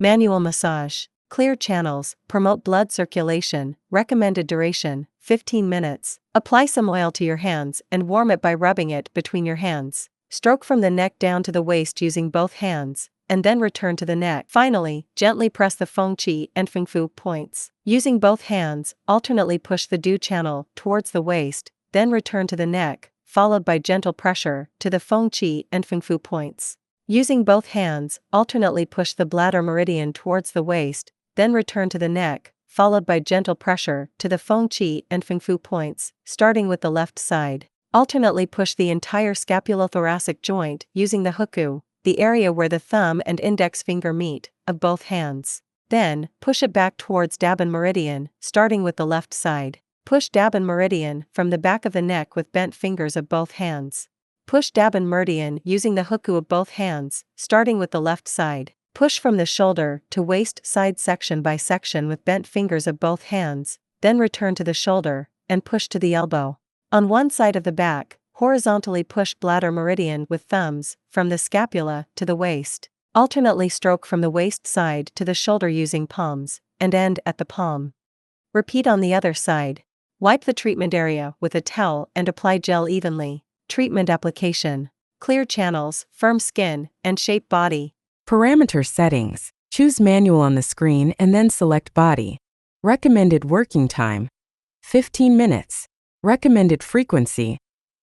Manual massage. Clear channels, promote blood circulation, recommended duration, 15 minutes. Apply some oil to your hands and warm it by rubbing it between your hands. Stroke from the neck down to the waist using both hands, and then return to the neck. Finally, gently press the Feng Qi and Feng Fu points. Using both hands, alternately push the Du channel towards the waist, then return to the neck, followed by gentle pressure to the Feng Qi and Feng Fu points. Using both hands, alternately push the bladder meridian towards the waist, then return to the neck, followed by gentle pressure to the Feng Qi and Feng Fu points, starting with the left side. Alternately push the entire scapulothoracic joint using the huku, the area where the thumb and index finger meet, of both hands. Then, push it back towards Daban meridian, starting with the left side. Push Daban meridian from the back of the neck with bent fingers of both hands. Push Daban meridian using the huku of both hands, starting with the left side. Push from the shoulder to waist side section by section with bent fingers of both hands, then return to the shoulder, and push to the elbow. On one side of the back, horizontally push bladder meridian with thumbs, from the scapula to the waist. Alternately stroke from the waist side to the shoulder using palms, and end at the palm. Repeat on the other side. Wipe the treatment area with a towel and apply gel evenly. Treatment application. Clear channels, firm skin, and shape body. Parameter settings. Choose manual on the screen and then select body. Recommended working time: 15 minutes. Recommended frequency: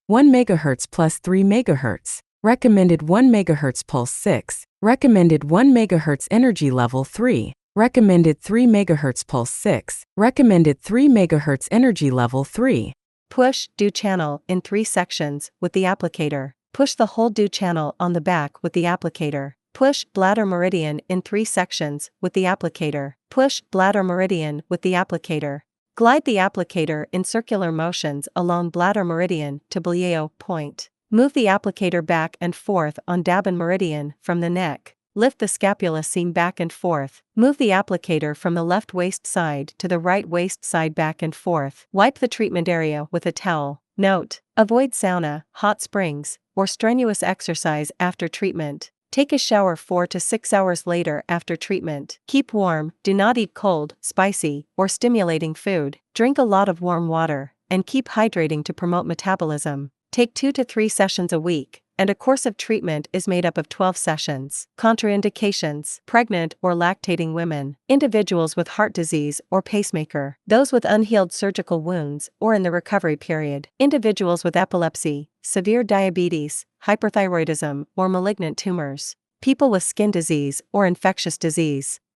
1 MHz plus 3 MHz. Recommended 1 MHz pulse 6. Recommended 1 MHz energy level 3. Recommended 3 MHz pulse 6. Recommended 3 MHz energy level 3. Push Du channel in 3 sections with the applicator. Push the whole Du channel on the back with the applicator. Push bladder meridian in 3 sections with the applicator. Push bladder meridian with the applicator. Glide the applicator in circular motions along bladder meridian to Blieo point. Move the applicator back and forth on Daban meridian from the neck. Lift the scapula seam back and forth. Move the applicator from the left waist side to the right waist side back and forth. Wipe the treatment area with a towel. Note: avoid sauna, hot springs, or strenuous exercise after treatment. Take a shower 4 to 6 hours later after treatment. Keep warm, do not eat cold, spicy, or stimulating food. Drink a lot of warm water, and keep hydrating to promote metabolism. Take 2 to 3 sessions a week, and a course of treatment is made up of 12 sessions. Contraindications: pregnant or lactating women, individuals with heart disease or pacemaker, those with unhealed surgical wounds or in the recovery period, individuals with epilepsy, severe diabetes, hyperthyroidism, or malignant tumors, people with skin disease or infectious disease.